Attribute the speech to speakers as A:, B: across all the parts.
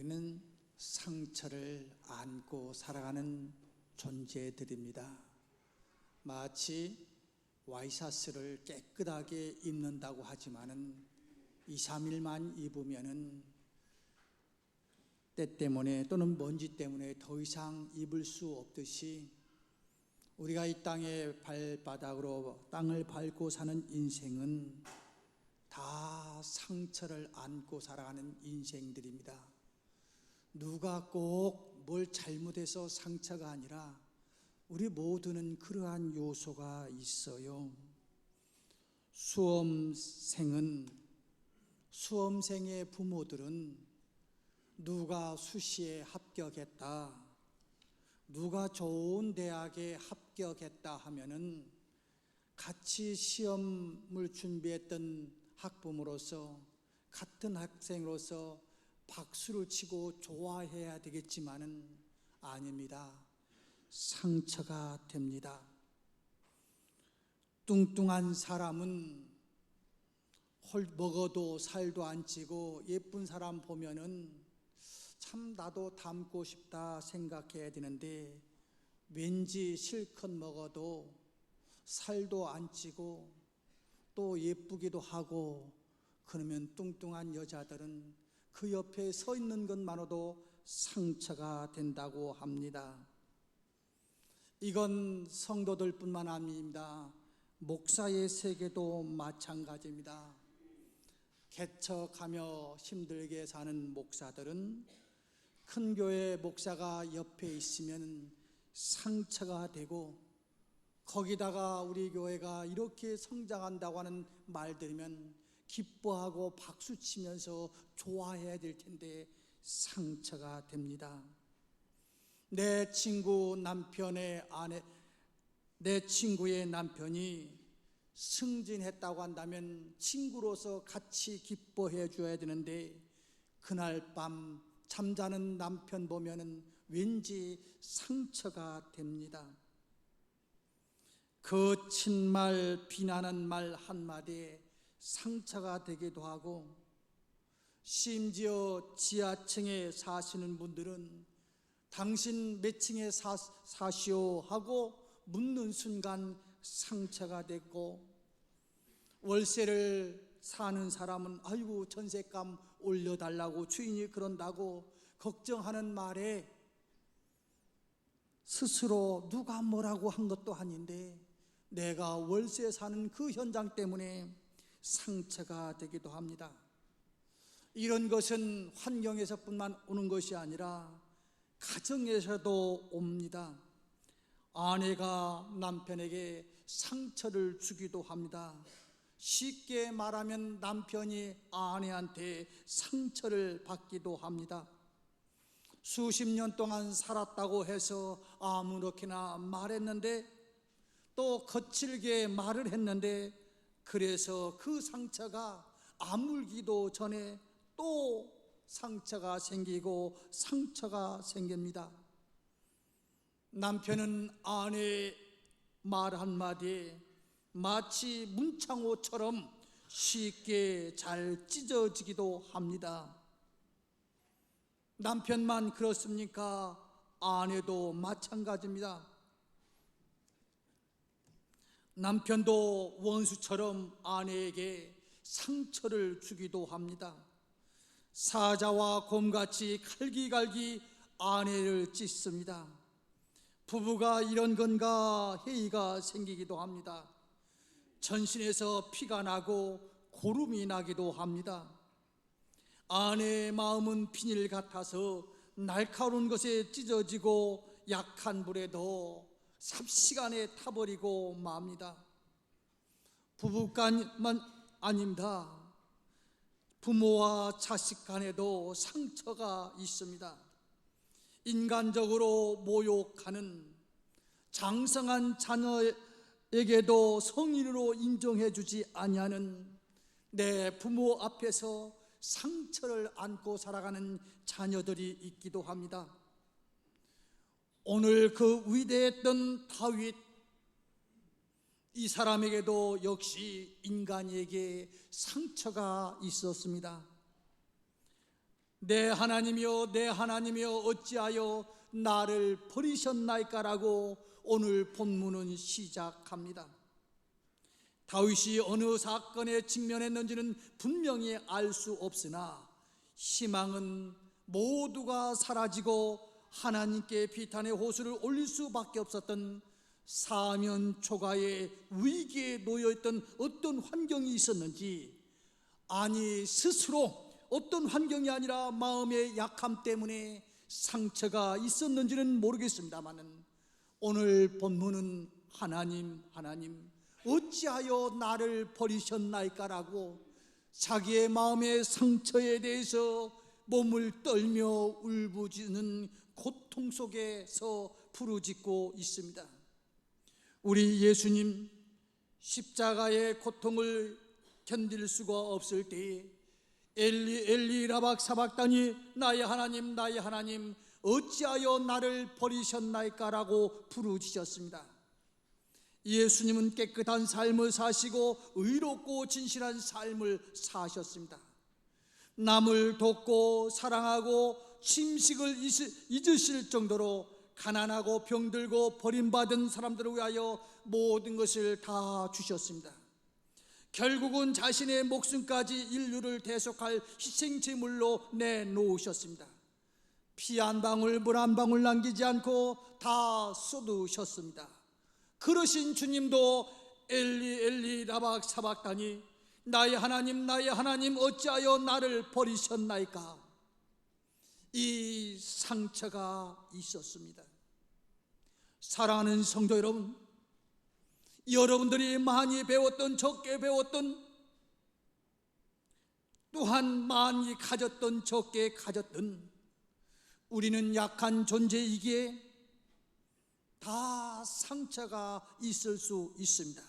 A: 우리는 상처를 안고 살아가는 존재들입니다. 마치 와이셔츠를 깨끗하게 입는다고 하지만은 2, 3일만 입으면은 때 때문에 또는 먼지 때문에 더 이상 입을 수 없듯이 우리가 이 땅의 발바닥으로 땅을 밟고 사는 인생은 다 상처를 안고 살아가는 인생들입니다. 누가 꼭 뭘 잘못해서 상처가 아니라 우리 모두는 그러한 요소가 있어요. 수험생의 부모들은 누가 수시에 합격했다, 누가 좋은 대학에 합격했다 하면은 같이 시험을 준비했던 학부모로서, 같은 학생으로서 박수를 치고 좋아해야 되겠지만은 아닙니다. 상처가 됩니다. 뚱뚱한 사람은 먹어도 살도 안 찌고 예쁜 사람 보면은 참 나도 닮고 싶다 생각해야 되는데 왠지 실컷 먹어도 살도 안 찌고 또 예쁘기도 하고 그러면 뚱뚱한 여자들은 그 옆에 서 있는 것만으로도 상처가 된다고 합니다. 이건 성도들 뿐만 아닙니다. 목사의 세계도 마찬가지입니다. 개척하며 힘들게 사는 목사들은 큰 교회 목사가 옆에 있으면 상처가 되고, 거기다가 우리 교회가 이렇게 성장한다고 하는 말 들으면 기뻐하고 박수치면서 좋아해야 될 텐데 상처가 됩니다. 내 친구의 남편이 승진했다고 한다면 친구로서 같이 기뻐해 줘야 되는데 그날 밤 잠자는 남편 보면은 왠지 상처가 됩니다. 거친 말, 비난하는 말 한마디에 상처가 되기도 하고, 심지어 지하층에 사시는 분들은 당신 몇 층에 사시오 하고 묻는 순간 상처가 됐고, 월세를 사는 사람은 아이고 전세감 올려달라고 주인이 그런다고 걱정하는 말에 스스로 누가 뭐라고 한 것도 아닌데 내가 월세 사는 그 현장 때문에 상처가 되기도 합니다. 이런 것은 환경에서뿐만 오는 것이 아니라 가정에서도 옵니다. 아내가 남편에게 상처를 주기도 합니다. 쉽게 말하면 남편이 아내한테 상처를 받기도 합니다. 수십 년 동안 살았다고 해서 아무렇게나 말했는데, 또 거칠게 말을 했는데, 그래서 그 상처가 아물기도 전에 또 상처가 생기고 상처가 생깁니다. 남편은 아내의 말 한마디에 마치 문창호처럼 쉽게 잘 찢어지기도 합니다. 남편만 그렇습니까? 아내도 마찬가지입니다. 남편도 원수처럼 아내에게 상처를 주기도 합니다. 사자와 곰같이 갈기갈기 아내를 찢습니다. 부부가 이런 건가 회의가 생기기도 합니다. 전신에서 피가 나고 고름이 나기도 합니다. 아내의 마음은 비닐 같아서 날카로운 것에 찢어지고 약한 불에도 삽시간에 타버리고 맙니다. 부부간만 아닙니다. 부모와 자식 간에도 상처가 있습니다. 인간적으로 모욕하는, 장성한 자녀에게도 성인으로 인정해 주지 아니하는 내 부모 앞에서 상처를 안고 살아가는 자녀들이 있기도 합니다. 오늘 그 위대했던 다윗, 이 사람에게도 역시 인간에게 상처가 있었습니다. 내 하나님이여 내 하나님이여 어찌하여 나를 버리셨나이까라고 오늘 본문은 시작합니다. 다윗이 어느 사건에 직면했는지는 분명히 알 수 없으나 희망은 모두가 사라지고 하나님께 비탄의 호수를 올릴 수밖에 없었던 사면 초가의 위기에 놓여있던 어떤 환경이 있었는지, 아니 스스로 어떤 환경이 아니라 마음의 약함 때문에 상처가 있었는지는 모르겠습니다만, 오늘 본문은 하나님 어찌하여 나를 버리셨나이까라고 자기의 마음의 상처에 대해서 몸을 떨며 울부짖는 고통 속에서 부르짖고 있습니다. 우리 예수님 십자가의 고통을 견딜 수가 없을 때에 엘리 엘리 라박 사박다니 나의 하나님 어찌하여 나를 버리셨나이까라고 부르짖었습니다. 예수님은 깨끗한 삶을 사시고 의롭고 진실한 삶을 사셨습니다. 남을 돕고 사랑하고 침식을 잊으실 정도로 가난하고 병들고 버림받은 사람들을 위하여 모든 것을 다 주셨습니다. 결국은 자신의 목숨까지 인류를 대속할 희생제물로 내놓으셨습니다. 피 한 방울 물 한 방울 남기지 않고 다 쏟으셨습니다. 그러신 주님도 엘리 엘리 라박 사박다니 나의 하나님 어찌하여 나를 버리셨나이까, 이 상처가 있었습니다. 사랑하는 성도 여러분, 여러분들이 많이 배웠던 적게 배웠던, 또한 많이 가졌던 적게 가졌던, 우리는 약한 존재이기에 다 상처가 있을 수 있습니다.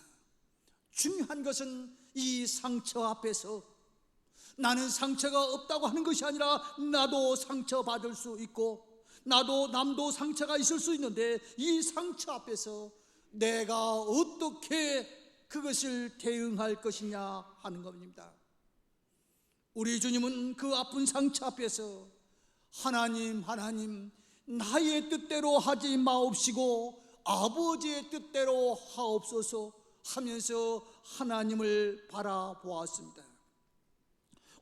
A: 중요한 것은 이 상처 앞에서 나는 상처가 없다고 하는 것이 아니라 나도 상처받을 수 있고 남도 상처가 있을 수 있는데, 이 상처 앞에서 내가 어떻게 그것을 대응할 것이냐 하는 겁니다. 우리 주님은 그 아픈 상처 앞에서 하나님 나의 뜻대로 하지 마옵시고 아버지의 뜻대로 하옵소서 하면서 하나님을 바라보았습니다.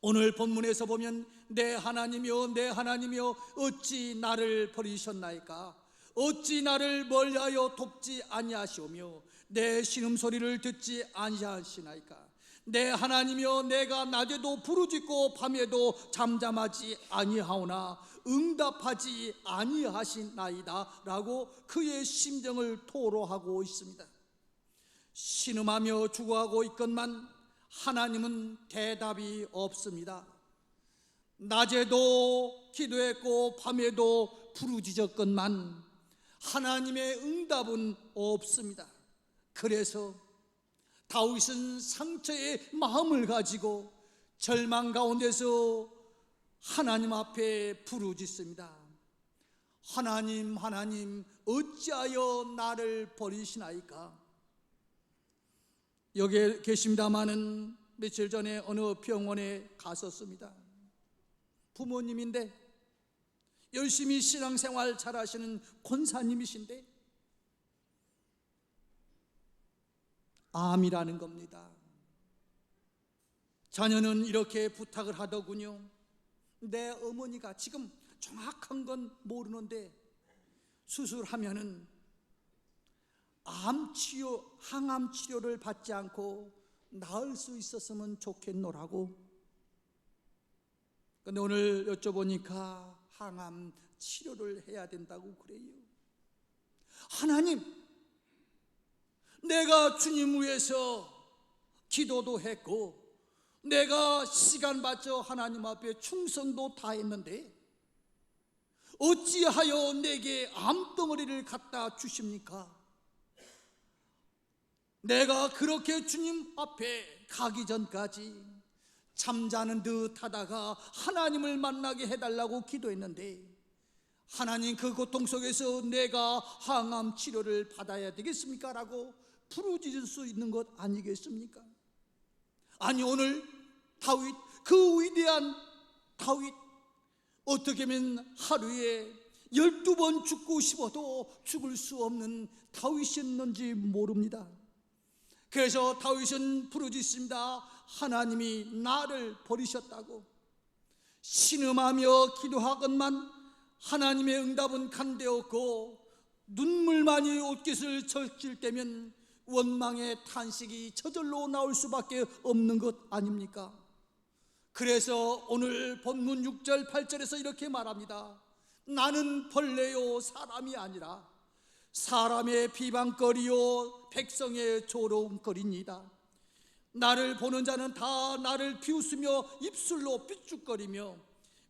A: 오늘 본문에서 보면 내 하나님이여 어찌 나를 버리셨나이까, 어찌 나를 멀리하여 돕지 아니하시오며 내 신음소리를 듣지 아니하시나이까. 내 하나님이여 내가 낮에도 부르짖고 밤에도 잠잠하지 아니하오나 응답하지 아니하시나이다 라고 그의 심정을 토로하고 있습니다. 신음하며 죽어가고 있건만 하나님은 대답이 없습니다. 낮에도 기도했고 밤에도 부르짖었건만 하나님의 응답은 없습니다. 그래서 다윗은 상처의 마음을 가지고 절망 가운데서 하나님 앞에 부르짖습니다. 하나님 어찌하여 나를 버리시나이까. 여기에 계십니다마는 며칠 전에 어느 병원에 갔었습니다. 부모님인데 열심히 신앙생활 잘하시는 권사님이신데 암이라는 겁니다. 자녀는 이렇게 부탁을 하더군요. 내 어머니가 지금 정확한 건 모르는데 수술하면은 항암 치료를 받지 않고 나을 수 있었으면 좋겠노라고. 근데 오늘 여쭤보니까 항암 치료를 해야 된다고 그래요. 하나님, 내가 주님 위해서 기도도 했고 내가 시간 바쳐 하나님 앞에 충성도 다 했는데 어찌하여 내게 암덩어리를 갖다 주십니까? 내가 그렇게 주님 앞에 가기 전까지 잠자는 듯 하다가 하나님을 만나게 해달라고 기도했는데 하나님 그 고통 속에서 내가 항암 치료를 받아야 되겠습니까? 라고 부르짖을 수 있는 것 아니겠습니까? 아니 오늘 다윗, 그 위대한 다윗, 어떻게 하면 하루에 12번 죽고 싶어도 죽을 수 없는 다윗이었는지 모릅니다. 그래서 다윗은 부르짖습니다. 하나님이 나를 버리셨다고. 신음하며 기도하건만 하나님의 응답은 간대었고, 눈물만이 옷깃을 적실 때면 원망의 탄식이 저절로 나올 수밖에 없는 것 아닙니까? 그래서 오늘 본문 6절 8절에서 이렇게 말합니다. 나는 벌레요 사람이 아니라 사람의 비방거리요 백성의 조롱거리니이다. 나를 보는 자는 다 나를 비웃으며 입술로 삐죽거리며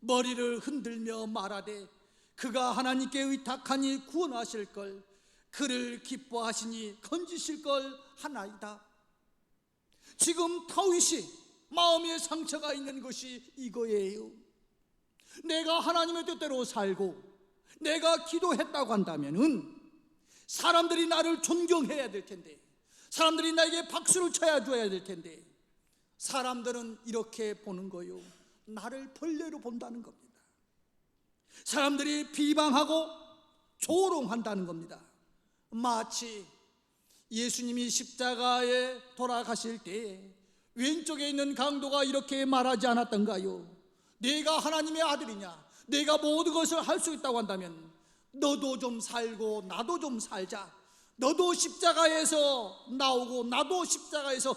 A: 머리를 흔들며 말하되 그가 하나님께 의탁하니 구원하실 걸, 그를 기뻐하시니 건지실 걸 하나이다. 지금 다윗이 마음에 상처가 있는 것이 이거예요. 내가 하나님의 뜻대로 살고 내가 기도했다고 한다면은 사람들이 나를 존경해야 될 텐데, 사람들이 나에게 박수를 쳐줘야 될 텐데, 사람들은 이렇게 보는 거요. 나를 벌레로 본다는 겁니다. 사람들이 비방하고 조롱한다는 겁니다. 마치 예수님이 십자가에 돌아가실 때 왼쪽에 있는 강도가 이렇게 말하지 않았던가요? 내가 하나님의 아들이냐, 내가 모든 것을 할 수 있다고 한다면 너도 좀 살고 나도 좀 살자, 너도 십자가에서 나오고 나도 십자가에서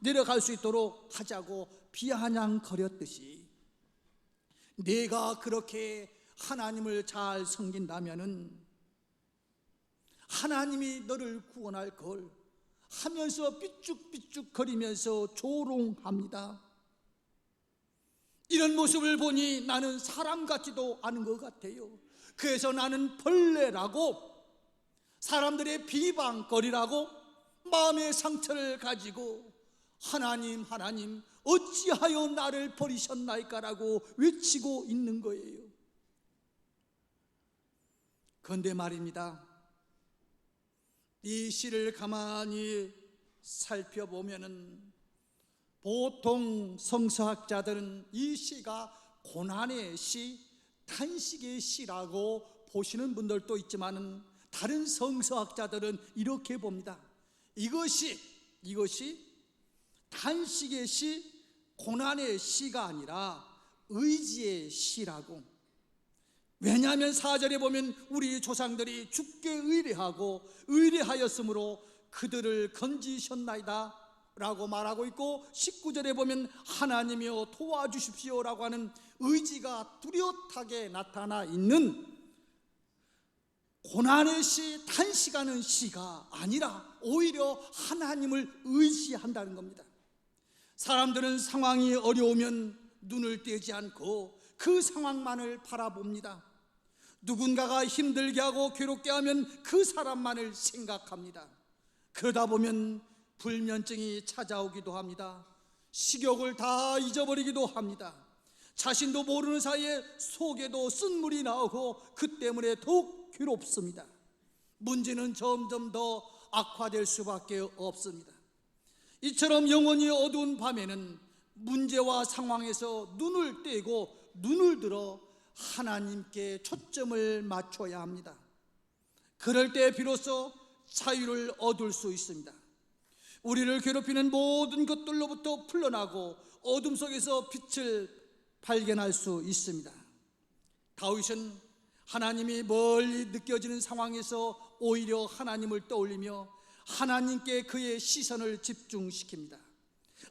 A: 내려갈 수 있도록 하자고 비아냥거렸듯이, 내가 그렇게 하나님을 잘 섬긴다면은 하나님이 너를 구원할 걸 하면서 삐죽삐죽 거리면서 조롱합니다. 이런 모습을 보니 나는 사람 같지도 않은 것 같아요. 그래서 나는 벌레라고, 사람들의 비방거리라고 마음의 상처를 가지고 하나님 하나님 어찌하여 나를 버리셨나이까라고 외치고 있는 거예요. 그런데 말입니다, 이 시를 가만히 살펴보면은 보통 성서학자들은 이 시가 고난의 시, 탄식의 시라고 보시는 분들도 있지만은 다른 성서학자들은 이렇게 봅니다. 이것이 탄식의 시, 고난의 시가 아니라 의지의 시라고. 왜냐하면 4절에 보면 우리 조상들이 주께 의뢰하고 의뢰하였으므로 그들을 건지셨나이다 라고 말하고 있고, 19절에 보면 하나님이여 도와주십시오 라고 하는 의지가 뚜렷하게 나타나 있는 고난의 시, 탄식하는 시가 아니라 오히려 하나님을 의지한다는 겁니다. 사람들은 상황이 어려우면 눈을 떼지 않고 그 상황만을 바라봅니다. 누군가가 힘들게 하고 괴롭게 하면 그 사람만을 생각합니다. 그러다 보면 불면증이 찾아오기도 합니다. 식욕을 다 잊어버리기도 합니다. 자신도 모르는 사이에 속에도 쓴물이 나오고 그 때문에 더욱 괴롭습니다. 문제는 점점 더 악화될 수밖에 없습니다. 이처럼 영원히 어두운 밤에는 문제와 상황에서 눈을 떼고 눈을 들어 하나님께 초점을 맞춰야 합니다. 그럴 때 비로소 자유를 얻을 수 있습니다. 우리를 괴롭히는 모든 것들로부터 풀려나고 어둠 속에서 빛을 발견할 수 있습니다. 다윗은 하나님이 멀리 느껴지는 상황에서 오히려 하나님을 떠올리며 하나님께 그의 시선을 집중시킵니다.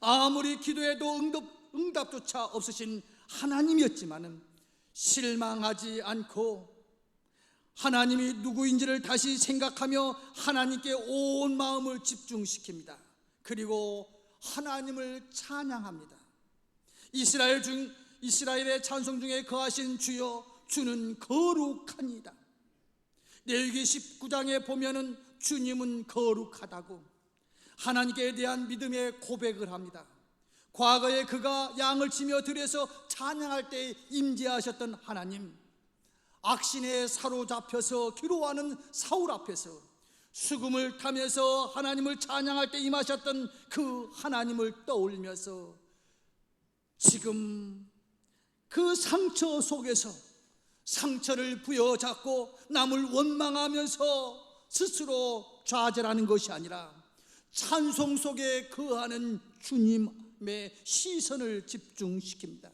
A: 아무리 기도해도 응답조차 없으신 하나님이었지만은 실망하지 않고 하나님이 누구인지를 다시 생각하며 하나님께 온 마음을 집중시킵니다. 그리고 하나님을 찬양합니다. 이스라엘의 찬송 중에 거하신 주여, 주는 거룩하니이다. 레위기 19장에 보면은 주님은 거룩하다고 하나님께 대한 믿음의 고백을 합니다. 과거에 그가 양을 치며 들에서 찬양할 때 임재하셨던 하나님, 악신에 사로잡혀서 기로하는 사울 앞에서 수금을 타면서 하나님을 찬양할 때 임하셨던 그 하나님을 떠올리면서 지금 그 상처 속에서 상처를 부여잡고 남을 원망하면서 스스로 좌절하는 것이 아니라 찬송 속에 거하는 주님의 시선을 집중시킵니다.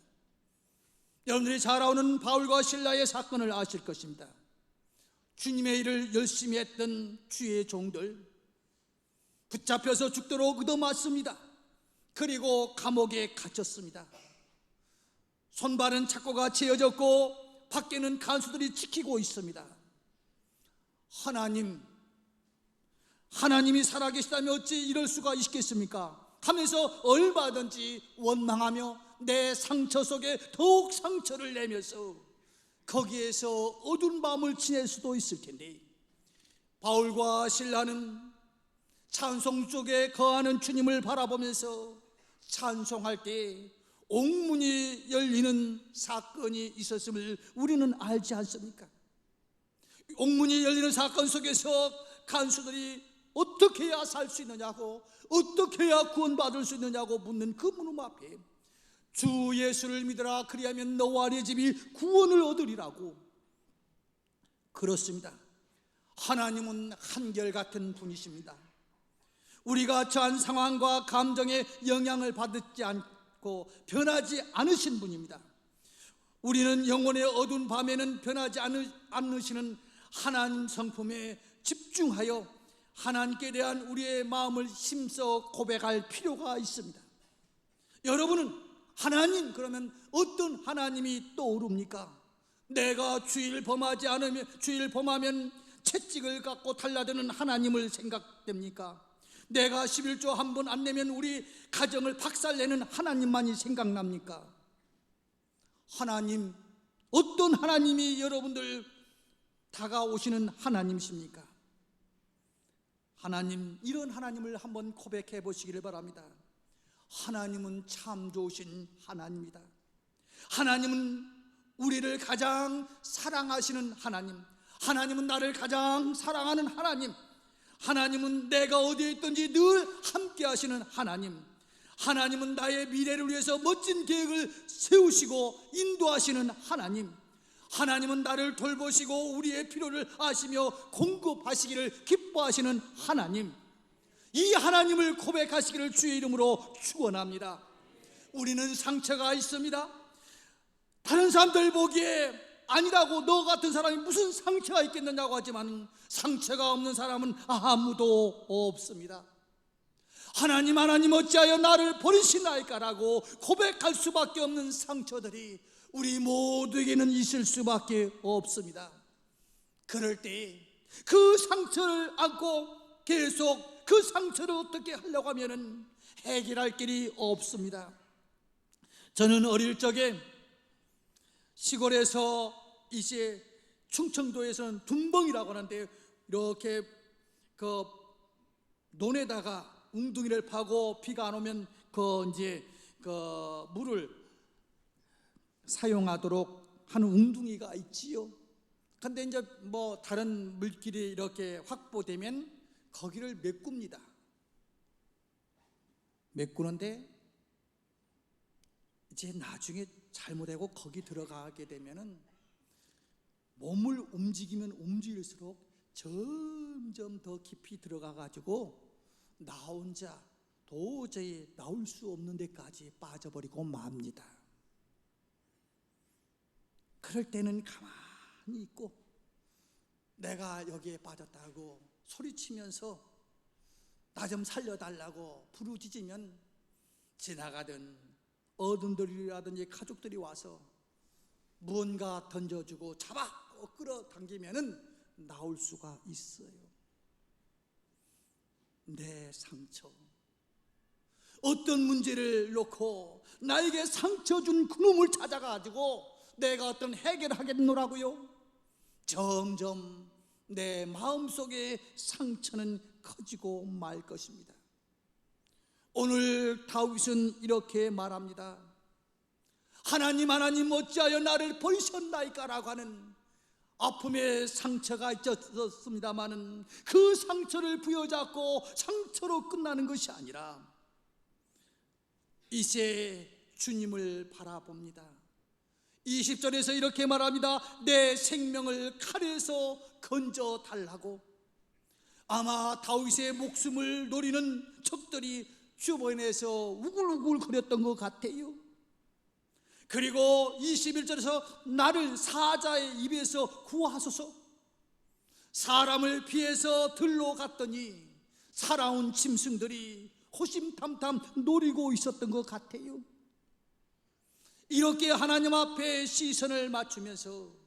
A: 여러분들이 잘 아는 바울과 실라의 사건을 아실 것입니다. 주님의 일을 열심히 했던 주의 종들, 붙잡혀서 죽도록 얻어맞습니다. 그리고 감옥에 갇혔습니다. 손발은 착고가 채어졌고 밖에는 간수들이 지키고 있습니다. 하나님이 살아계시다면 어찌 이럴 수가 있겠습니까? 하면서 얼마든지 원망하며 내 상처 속에 더욱 상처를 내면서 거기에서 어두운 밤을 지낼 수도 있을 텐데, 바울과 실라는 찬송 속에 거하는 주님을 바라보면서 찬송할 때 옥문이 열리는 사건이 있었음을 우리는 알지 않습니까? 옥문이 열리는 사건 속에서 간수들이 어떻게 해야 살 수 있느냐고, 어떻게 해야 구원받을 수 있느냐고 묻는 그 문음 앞에 주 예수를 믿으라, 그리하면 너와 네 집이 구원을 얻으리라고. 그렇습니다. 하나님은 한결같은 분이십니다. 우리가 처한 상황과 감정에 영향을 받지 않고 변하지 않으신 분입니다. 우리는 영혼의 어두운 밤에는 변하지 않으시는 하나님 성품에 집중하여 하나님께 대한 우리의 마음을 힘써 고백할 필요가 있습니다. 여러분은 하나님 그러면 어떤 하나님이 떠오릅니까? 내가 주의를 범하면 채찍을 갖고 달라드는 하나님을 생각됩니까? 내가 11조 한 번 안 내면 우리 가정을 박살내는 하나님만이 생각납니까? 하나님, 어떤 하나님이 여러분들 다가오시는 하나님이십니까? 하나님, 이런 하나님을 한번 고백해 보시기를 바랍니다. 하나님은 참 좋으신 하나님이다. 하나님은 우리를 가장 사랑하시는 하나님, 하나님은 나를 가장 사랑하는 하나님, 하나님은 내가 어디에 있든지 늘 함께 하시는 하나님, 하나님은 나의 미래를 위해서 멋진 계획을 세우시고 인도하시는 하나님, 하나님은 나를 돌보시고 우리의 필요를 아시며 공급하시기를 기뻐하시는 하나님, 이 하나님을 고백하시기를 주의 이름으로 축원합니다. 우리는 상처가 있습니다. 다른 사람들 보기에 아니라고 너 같은 사람이 무슨 상처가 있겠느냐고 하지만 상처가 없는 사람은 아무도 없습니다. 하나님 어찌하여 나를 버리시나이까라고 고백할 수밖에 없는 상처들이 우리 모두에게는 있을 수밖에 없습니다. 그럴 때 그 상처를 안고 계속 그 상처를 어떻게 하려고 하면은 해결할 길이 없습니다. 저는 어릴 적에 시골에서 이제 충청도에서는 둔벙이라고 하는데, 이렇게 그 논에다가 웅둥이를 파고 비가 안 오면 그 물을 사용하도록 하는 웅둥이가 있지요. 근데 이제 뭐 다른 물길이 이렇게 확보되면 거기를 메꿉니다. 메꾸는데 이제 나중에 잘못하고 거기 들어가게 되면은 몸을 움직이면 움직일수록 점점 더 깊이 들어가 가지고 나 혼자 도저히 나올 수 없는 데까지 빠져버리고 맙니다. 그럴 때는 가만히 있고 내가 여기에 빠졌다고 소리치면서 나 좀 살려달라고 부르짖으면 지나가던 어른들이라든지 가족들이 와서 무언가 던져주고 잡아 끌어당기면은 나올 수가 있어요. 내 상처, 어떤 문제를 놓고 나에게 상처 준 그놈을 찾아가지고 내가 어떤 해결하겠노라고요? 점점 내 마음속의 상처는 커지고 말 것입니다. 오늘 다윗은 이렇게 말합니다. 하나님 어찌하여 나를 버리셨나이까라고 하는 아픔의 상처가 있었습니다마는 그 상처를 부여잡고 상처로 끝나는 것이 아니라 이제 주님을 바라봅니다. 20절에서 이렇게 말합니다. 내 생명을 칼에서 건져 달라고. 아마 다윗의 목숨을 노리는 적들이 주변에서 우글우글 거렸던 것 같아요. 그리고 21절에서 나를 사자의 입에서 구하소서. 사람을 피해서 들로 갔더니 살아온 짐승들이 호심탐탐 노리고 있었던 것 같아요. 이렇게 하나님 앞에 시선을 맞추면서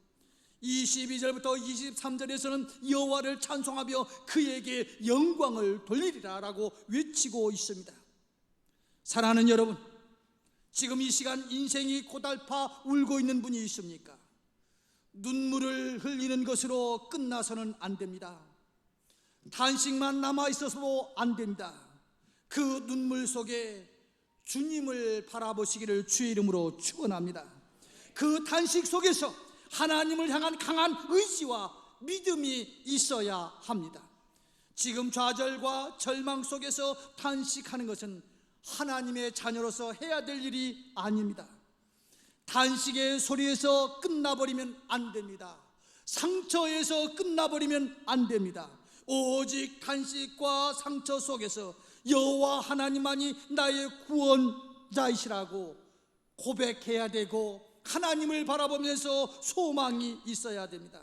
A: 22절부터 23절에서는 여호와를 찬송하며 그에게 영광을 돌리리라 라고 외치고 있습니다. 사랑하는 여러분, 지금 이 시간 인생이 고달파 울고 있는 분이 있습니까? 눈물을 흘리는 것으로 끝나서는 안 됩니다. 탄식만 남아있어서도 안 됩니다. 그 눈물 속에 주님을 바라보시기를 주의 이름으로 축원합니다. 그 탄식 속에서 하나님을 향한 강한 의지와 믿음이 있어야 합니다. 지금 좌절과 절망 속에서 탄식하는 것은 하나님의 자녀로서 해야 될 일이 아닙니다. 탄식의 소리에서 끝나버리면 안 됩니다. 상처에서 끝나버리면 안 됩니다. 오직 탄식과 상처 속에서 여호와 하나님만이 나의 구원자이시라고 고백해야 되고, 하나님을 바라보면서 소망이 있어야 됩니다.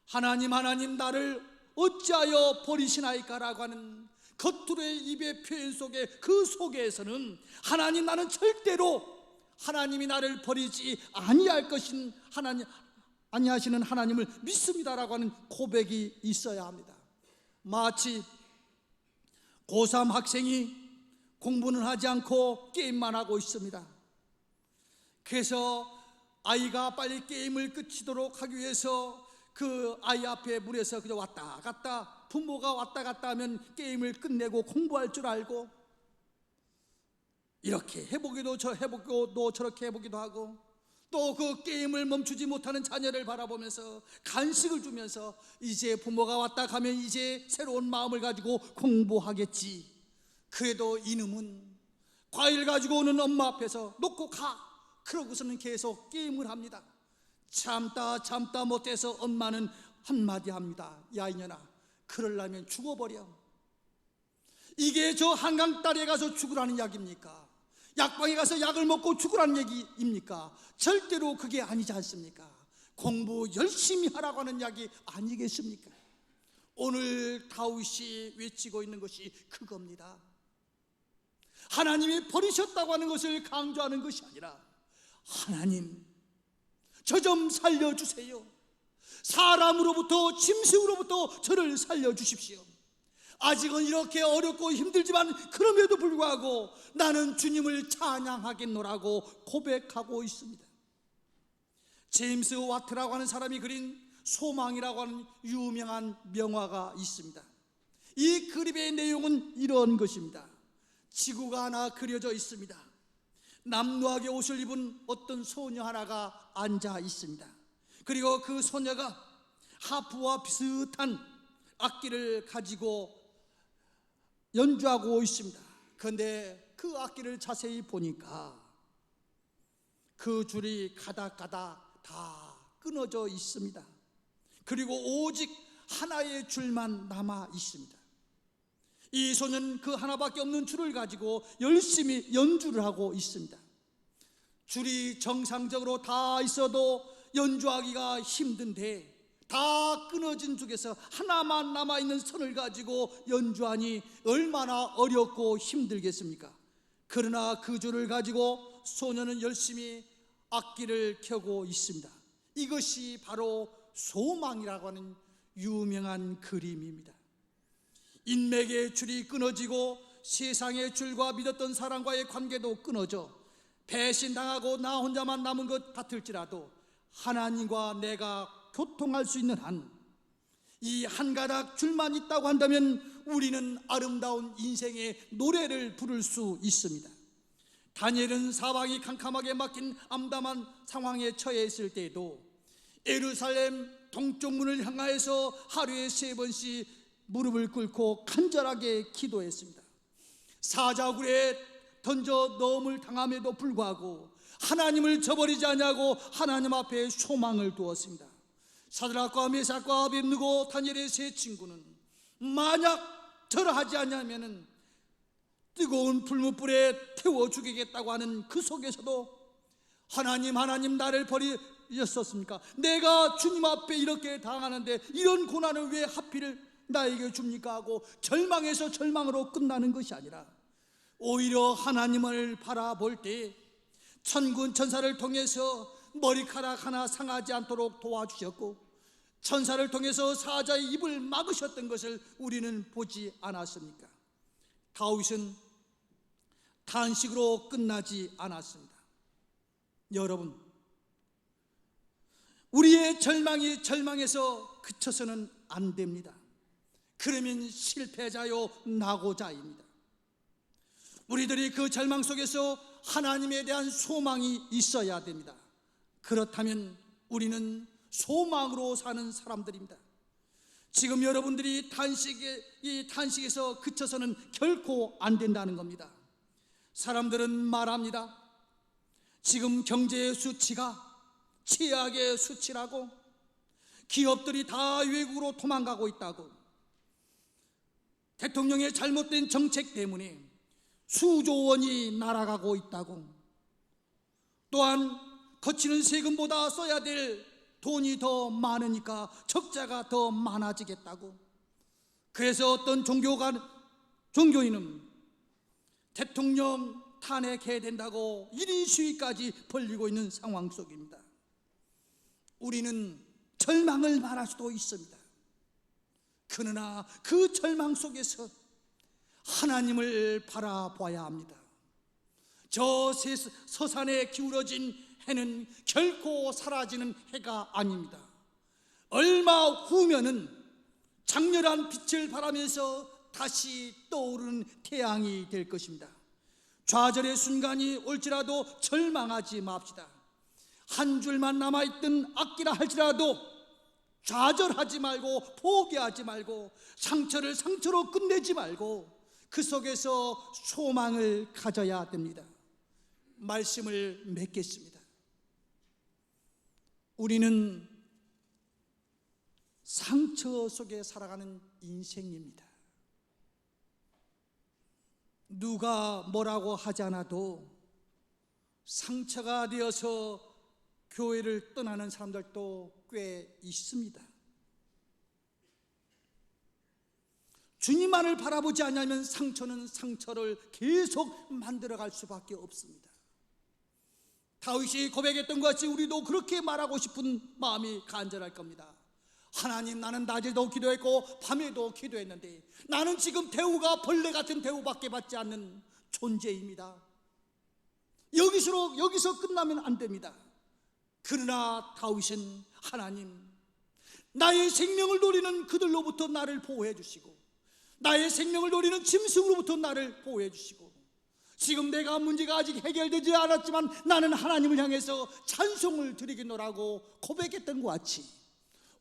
A: 하나님 나를 어찌하여 버리시나이까 라고 하는 겉으로의 입의 표현 속에, 그 속에서는 하나님 나는 절대로 하나님이 나를 버리지 아니할 것인 아니하시는 하나님을 믿습니다라고 하는 고백이 있어야 합니다. 마치 고3 학생이 공부는 하지 않고 게임만 하고 있습니다. 그래서 아이가 빨리 게임을 끝이도록 하기 위해서 그 아이 앞에 물에서 그저 왔다 갔다, 부모가 왔다 갔다 하면 게임을 끝내고 공부할 줄 알고 이렇게 해보기도 저렇게 해보기도 하고, 또 그 게임을 멈추지 못하는 자녀를 바라보면서 간식을 주면서 이제 부모가 왔다 가면 이제 새로운 마음을 가지고 공부하겠지. 그래도 이놈은 과일 가지고 오는 엄마 앞에서 놓고 가, 그러고서는 계속 게임을 합니다. 참다 못해서 엄마는 한마디 합니다. 야 이년아, 그러려면 죽어버려. 이게 저 한강다리에 가서 죽으라는 약입니까? 약방에 가서 약을 먹고 죽으라는 얘기입니까? 절대로 그게 아니지 않습니까? 공부 열심히 하라고 하는 약이 아니겠습니까? 오늘 다윗이 외치고 있는 것이 그겁니다. 하나님이 버리셨다고 하는 것을 강조하는 것이 아니라, 하나님 저 좀 살려주세요. 사람으로부터, 짐승으로부터 저를 살려주십시오. 아직은 이렇게 어렵고 힘들지만 그럼에도 불구하고 나는 주님을 찬양하겠노라고 고백하고 있습니다. 제임스 와트라고 하는 사람이 그린 소망이라고 하는 유명한 명화가 있습니다. 이 그림의 내용은 이런 것입니다. 지구가 하나 그려져 있습니다. 남루하게 옷을 입은 어떤 소녀 하나가 앉아 있습니다. 그리고 그 소녀가 하프와 비슷한 악기를 가지고 연주하고 있습니다. 그런데 그 악기를 자세히 보니까 그 줄이 가닥가닥 다 끊어져 있습니다. 그리고 오직 하나의 줄만 남아 있습니다. 이 소녀는 그 하나밖에 없는 줄을 가지고 열심히 연주를 하고 있습니다. 줄이 정상적으로 다 있어도 연주하기가 힘든데, 다 끊어진 쪽에서 하나만 남아있는 선을 가지고 연주하니 얼마나 어렵고 힘들겠습니까? 그러나 그 줄을 가지고 소녀는 열심히 악기를 켜고 있습니다. 이것이 바로 소망이라고 하는 유명한 그림입니다. 인맥의 줄이 끊어지고 세상의 줄과 믿었던 사람과의 관계도 끊어져 배신당하고 나 혼자만 남은 것 같을지라도, 하나님과 내가 교통할 수 있는 한, 이 한 가닥 줄만 있다고 한다면 우리는 아름다운 인생의 노래를 부를 수 있습니다. 다니엘은 사방이 캄캄하게 막힌 암담한 상황에 처해 있을 때에도 예루살렘 동쪽 문을 향하여서 하루에 3번씩 무릎을 꿇고 간절하게 기도했습니다. 사자굴에 던져 넣음을 당함에도 불구하고 하나님을 저버리지 않냐고 하나님 앞에 소망을 두었습니다. 사드락과 메삭과 아벳느고 다니엘의 세 친구는 만약 절하지 않냐면은 뜨거운 불못불에 태워 죽이겠다고 하는 그 속에서도 하나님 나를 버리셨습니까? 내가 주님 앞에 이렇게 당하는데 이런 고난을 왜 하필 나에게 줍니까? 하고 절망에서 절망으로 끝나는 것이 아니라 오히려 하나님을 바라볼 때 천군 천사를 통해서 머리카락 하나 상하지 않도록 도와주셨고 천사를 통해서 사자의 입을 막으셨던 것을 우리는 보지 않았습니까? 다윗은 탄식으로 끝나지 않았습니다. 여러분, 우리의 절망이 절망에서 그쳐서는 안 됩니다. 그러면 실패자요 낙오자입니다. 우리들이 그 절망 속에서 하나님에 대한 소망이 있어야 됩니다. 그렇다면 우리는 소망으로 사는 사람들입니다. 지금 여러분들이 이 탄식에서 그쳐서는 결코 안 된다는 겁니다. 사람들은 말합니다. 지금 경제의 수치가 최악의 수치라고, 기업들이 다 외국으로 도망가고 있다고, 대통령의 잘못된 정책 때문에 수조 원이 날아가고 있다고, 또한 거치는 세금보다 써야 될 돈이 더 많으니까 적자가 더 많아지겠다고, 그래서 어떤 종교인은 대통령 탄핵해야 된다고 1인 시위까지 벌이고 있는 상황 속입니다. 우리는 절망을 말할 수도 있습니다. 그러나 그 절망 속에서 하나님을 바라봐야 합니다. 저 서산에 기울어진 해는 결코 사라지는 해가 아닙니다. 얼마 후면은 장렬한 빛을 발하면서 다시 떠오르는 태양이 될 것입니다. 좌절의 순간이 올지라도 절망하지 맙시다. 한 줄만 남아있던 악기라 할지라도 좌절하지 말고 포기하지 말고 상처를 상처로 끝내지 말고 그 속에서 소망을 가져야 됩니다. 말씀을 맺겠습니다. 우리는 상처 속에 살아가는 인생입니다. 누가 뭐라고 하지 않아도 상처가 되어서 교회를 떠나는 사람들도 꽤 있습니다. 주님만을 바라보지 않으면 상처는 상처를 계속 만들어갈 수밖에 없습니다. 다윗이 고백했던 것 같이 우리도 그렇게 말하고 싶은 마음이 간절할 겁니다. 하나님, 나는 낮에도 기도했고 밤에도 기도했는데 나는 지금 대우가 벌레 같은 대우밖에 받지 않는 존재입니다. 여기서 끝나면 안 됩니다. 그러나 다윗은 하나님, 나의 생명을 노리는 그들로부터 나를 보호해 주시고 나의 생명을 노리는 짐승으로부터 나를 보호해 주시고 지금 내가 문제가 아직 해결되지 않았지만 나는 하나님을 향해서 찬송을 드리겠노라고 고백했던 것 같이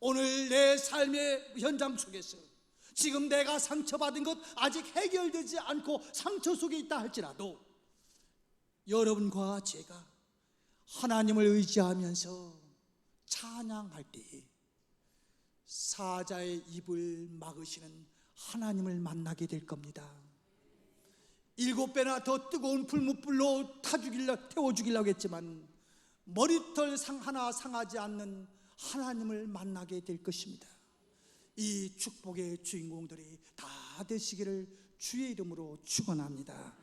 A: 오늘 내 삶의 현장 속에서 지금 내가 상처받은 것 아직 해결되지 않고 상처 속에 있다 할지라도 여러분과 제가 하나님을 의지하면서 찬양할 때 사자의 입을 막으시는 하나님을 만나게 될 겁니다. 7배나 더 뜨거운 불못불로 태워 죽이려고 했지만 머리털 하나 상하지 않는 하나님을 만나게 될 것입니다. 이 축복의 주인공들이 다 되시기를 주의 이름으로 축원합니다.